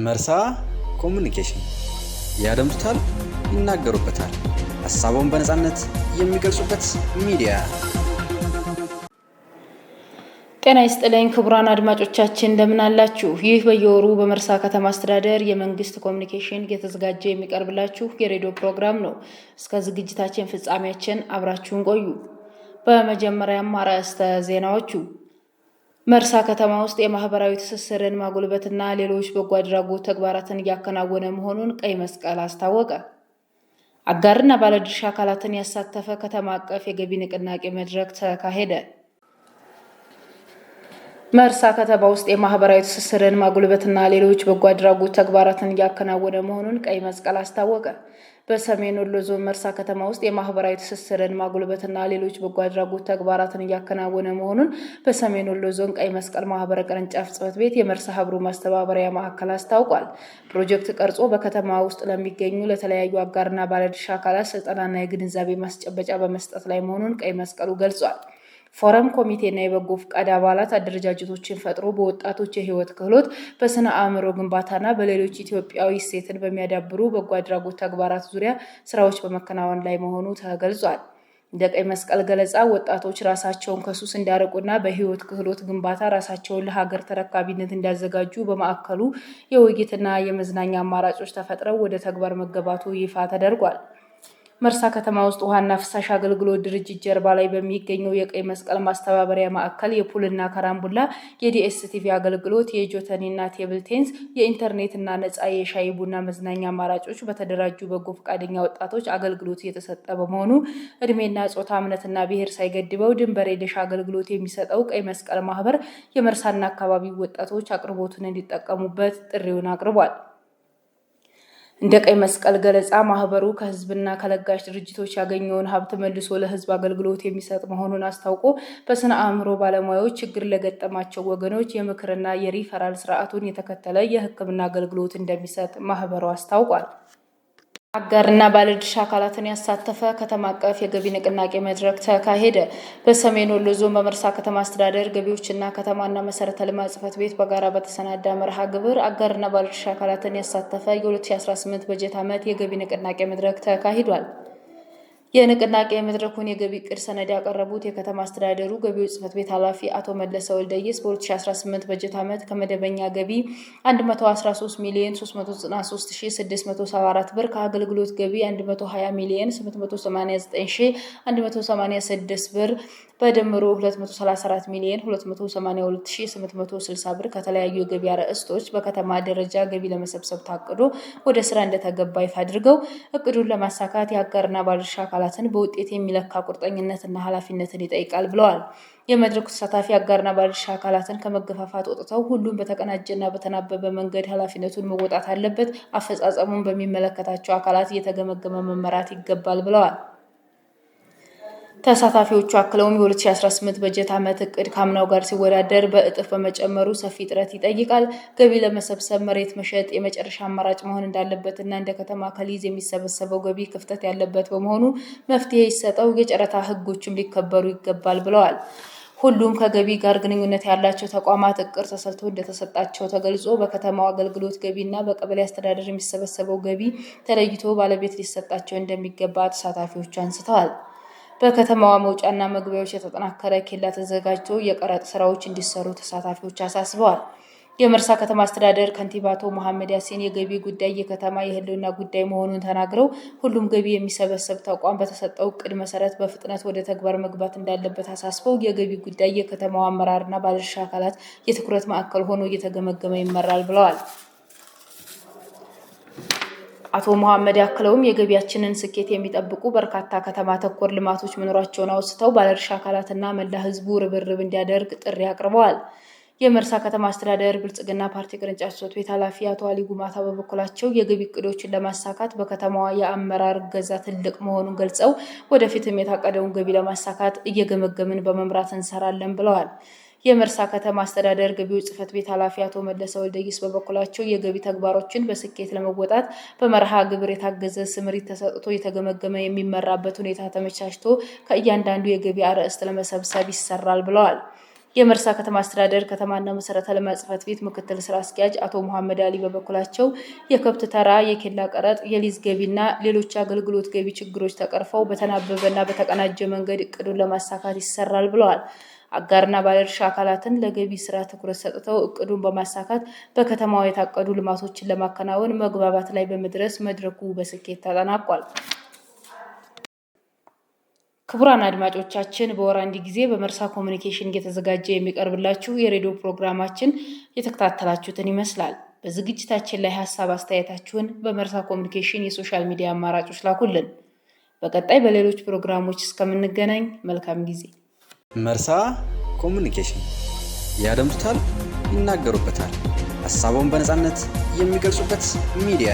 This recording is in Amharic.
መርሳ ኮሙኒኬሽን ያደምጡታል፣ ይናገሩበታል። ሐሳቡን በነጻነት የሚገልጹበት ሚዲያ። ጤና ይስጥልኝ ክቡራን አድማጮቻችን እንደምን አላችሁ? ይህ በየወሩ በመርሳ ከተማ አስተዳደር የመንግስት ኮሙኒኬሽን እየተዘጋጀ የሚቀርብላችሁ የሬዲዮ ፕሮግራም ነው። እስከ ዝግጅታችን ፍጻሜያችን አብራችሁን ቆዩ። በመጀመሪያም አርዕስተ ዜናዎቹ መርሳ ከተማ ውስጥ የማህበራዊ ትስስርን ማጎልበትና ሌሎች በጎ አድራጎት ተግባራትን እያከናወነ መሆኑን ቀይ መስቀል አስታወቀ። አጋርና ባለድርሻ አካላትን ያሳተፈ ከተማ አቀፍ የገቢ ንቅናቄ መድረክ ተካሄደ። መርሳ ከተማ ውስጥ የማህበራዊ ትስስርን ማጎልበትና ሌሎች በጎ አድራጎት ተግባራትን እያከናወነ መሆኑን ቀይ መስቀል አስታወቀ። በሰሜን ወሎ ዞን መርሳ ከተማ ውስጥ የማህበራዊ ትስስርን ማጎልበትና ሌሎች በጎ አድራጎት ተግባራትን እያከናወነ መሆኑን በሰሜን ወሎ ዞን ቀይ መስቀል ማህበር ቅርንጫፍ ጽሕፈት ቤት የመርሳ ሀብሩ ማስተባበሪያ ማዕከል አስታውቋል። ፕሮጀክት ቀርጾ በከተማ ውስጥ ለሚገኙ ለተለያዩ አጋርና ባለድርሻ አካላት ስልጠናና የግንዛቤ ማስጨበጫ በመስጠት ላይ መሆኑን ቀይ መስቀሉ ገልጿል። ፎረም ኮሚቴና የበጎ ፈቃድ አባላት አደረጃጀቶችን ፈጥሮ በወጣቶች የህይወት ክህሎት፣ በስነ አእምሮ ግንባታና በሌሎች ኢትዮጵያዊ እሴትን በሚያዳብሩ በጎ አድራጎት ተግባራት ዙሪያ ስራዎች በመከናወን ላይ መሆኑ ተገልጿል። እንደ ቀይ መስቀል ገለጻ ወጣቶች ራሳቸውን ከሱስ እንዲያርቁና በህይወት ክህሎት ግንባታ ራሳቸውን ለሀገር ተረካቢነት እንዲያዘጋጁ በማዕከሉ የውይይትና የመዝናኛ አማራጮች ተፈጥረው ወደ ተግባር መገባቱ ይፋ ተደርጓል። መርሳ ከተማ ውስጥ ውሃና ፍሳሽ አገልግሎት ድርጅት ጀርባ ላይ በሚገኘው የቀይ መስቀል ማስተባበሪያ ማዕከል የፑልና ካራምቡላ፣ የዲኤስቲቪ አገልግሎት፣ የጆተኒና ቴብል ቴኒስ፣ የኢንተርኔትና ነፃ የሻይ ቡና መዝናኛ አማራጮች በተደራጁ በጎ ፈቃደኛ ወጣቶች አገልግሎት እየተሰጠ በመሆኑ እድሜና ጾታ፣ እምነትና ብሔር ሳይገድበው ድንበር የለሽ አገልግሎት የሚሰጠው ቀይ መስቀል ማህበር የመርሳና አካባቢው ወጣቶች አቅርቦቱን እንዲጠቀሙበት ጥሪውን አቅርቧል። እንደ ቀይ መስቀል ገለጻ ማህበሩ ከህዝብና ከለጋሽ ድርጅቶች ያገኘውን ሀብት መልሶ ለህዝብ አገልግሎት የሚሰጥ መሆኑን አስታውቆ በስነ አእምሮ ባለሙያዎች ችግር ለገጠማቸው ወገኖች የምክርና የሪፈራል ስርዓቱን የተከተለ የሕክምና አገልግሎት እንደሚሰጥ ማህበሩ አስታውቋል። አጋርና ባለድርሻ አካላትን ያሳተፈ ከተማ አቀፍ የገቢ ንቅናቄ መድረክ ተካሄደ። በሰሜን ወሎ ዞን በመርሳ ከተማ አስተዳደር ገቢዎችና ከተማና መሰረተ ልማት ጽሕፈት ቤት በጋራ በተሰናዳ መርሃ ግብር አጋርና ባለድርሻ አካላትን ያሳተፈ የ2018 በጀት ዓመት የገቢ ንቅናቄ መድረክ ተካሂዷል። የንቅናቄ መድረኩን የገቢ ዕቅድ ሰነድ ያቀረቡት የከተማ አስተዳደሩ ገቢዎች ጽሕፈት ቤት ኃላፊ አቶ መለሰ ወልደየስ በ2018 በጀት ዓመት ከመደበኛ ገቢ 113,393,674 ብር፣ ከአገልግሎት ገቢ 120,889,186 ብር በድምሩ 234,282,860 ብር ከተለያዩ የገቢ አርዕስቶች በከተማ ደረጃ ገቢ ለመሰብሰብ ታቅዶ ወደ ስራ እንደተገባ ይፋ አድርገው እቅዱን ለማሳካት የአጋርና ባለድርሻ አካላትን በውጤት የሚለካ ቁርጠኝነትና ኃላፊነትን ይጠይቃል ብለዋል። የመድረኩ ተሳታፊ አጋርና ባለድርሻ አካላትን ከመገፋፋት ወጥተው ሁሉም በተቀናጀና በተናበበ መንገድ ኃላፊነቱን መወጣት አለበት፣ አፈጻጸሙን በሚመለከታቸው አካላት እየተገመገመ መመራት ይገባል ብለዋል። ተሳታፊዎቹ አክለውም የ2018 በጀት ዓመት እቅድ ከአምናው ጋር ሲወዳደር በእጥፍ በመጨመሩ ሰፊ ጥረት ይጠይቃል። ገቢ ለመሰብሰብ መሬት መሸጥ የመጨረሻ አማራጭ መሆን እንዳለበትና እንደ ከተማ ከሊዝ የሚሰበሰበው ገቢ ክፍተት ያለበት በመሆኑ መፍትሄ ይሰጠው፣ የጨረታ ሕጎችም ሊከበሩ ይገባል ብለዋል። ሁሉም ከገቢ ጋር ግንኙነት ያላቸው ተቋማት እቅድ ተሰልቶ እንደተሰጣቸው ተገልጾ በከተማው አገልግሎት ገቢና በቀበሌ አስተዳደር የሚሰበሰበው ገቢ ተለይቶ ባለቤት ሊሰጣቸው እንደሚገባ ተሳታፊዎቹ አንስተዋል። በከተማዋ መውጫና መግቢያዎች የተጠናከረ ኬላ ተዘጋጅቶ የቀረጥ ስራዎች እንዲሰሩ ተሳታፊዎች አሳስበዋል። የመርሳ ከተማ አስተዳደር ከንቲባ አቶ መሐመድ ያሲን የገቢ ጉዳይ የከተማ የህልውና ጉዳይ መሆኑን ተናግረው ሁሉም ገቢ የሚሰበሰብ ተቋም በተሰጠው እቅድ መሰረት በፍጥነት ወደ ተግባር መግባት እንዳለበት አሳስበው የገቢ ጉዳይ የከተማው አመራርና ባለድርሻ አካላት የትኩረት ማዕከል ሆኖ እየተገመገመ ይመራል ብለዋል። አቶ መሐመድ ያክለውም የገቢያችንን ስኬት የሚጠብቁ በርካታ ከተማ ተኮር ልማቶች መኖራቸውን አውስተው ባለድርሻ አካላትና መላ ህዝቡ ርብርብ እንዲያደርግ ጥሪ አቅርበዋል። የመርሳ ከተማ አስተዳደር ብልጽግና ፓርቲ ቅርንጫፍ ጽሕፈት ቤት ኃላፊ አቶ አሊ ጉማታ በበኩላቸው የገቢ ዕቅዶችን ለማሳካት በከተማዋ የአመራር እገዛ ትልቅ መሆኑን ገልጸው ወደፊትም የታቀደውን ገቢ ለማሳካት እየገመገምን በመምራት እንሰራለን ብለዋል። የመርሳ ከተማ አስተዳደር ገቢዎች ጽሕፈት ቤት ኃላፊ አቶ መለሰ ወልደየስ በበኩላቸው የገቢ ተግባሮችን በስኬት ለመወጣት በመርሃ ግብር የታገዘ ስምሪት ተሰጥቶ የተገመገመ የሚመራበት ሁኔታ ተመቻችቶ ከእያንዳንዱ የገቢ አርዕስት ለመሰብሰብ ይሰራል ብለዋል። የመርሳ ከተማ አስተዳደር ከተማና መሰረተ ልማት ጽሕፈት ቤት ምክትል ስራ አስኪያጅ አቶ መሐመድ አሊ በበኩላቸው የከብት ተራ፣ የኬላ ቀረጥ፣ የሊዝ ገቢና ሌሎች አገልግሎት ገቢ ችግሮች ተቀርፈው በተናበበና በተቀናጀ መንገድ እቅዱን ለማሳካት ይሰራል ብለዋል። አጋርና ባለድርሻ አካላትን ለገቢ ስራ ትኩረት ሰጥተው እቅዱን በማሳካት በከተማው የታቀዱ ልማቶችን ለማከናወን መግባባት ላይ በመድረስ መድረኩ በስኬት ተጠናቋል። ክቡራን አድማጮቻችን በወር አንድ ጊዜ በመርሳ ኮሙኒኬሽን እየተዘጋጀ የሚቀርብላችሁ የሬዲዮ ፕሮግራማችን የተከታተላችሁትን ይመስላል። በዝግጅታችን ላይ ሀሳብ አስተያየታችሁን በመርሳ ኮሙኒኬሽን የሶሻል ሚዲያ አማራጮች ላኩልን። በቀጣይ በሌሎች ፕሮግራሞች እስከምንገናኝ መልካም ጊዜ። መርሳ ኮሙኒኬሽን ያደምጡታል፣ ይናገሩበታል። ሀሳቡን በነጻነት የሚገልጹበት ሚዲያ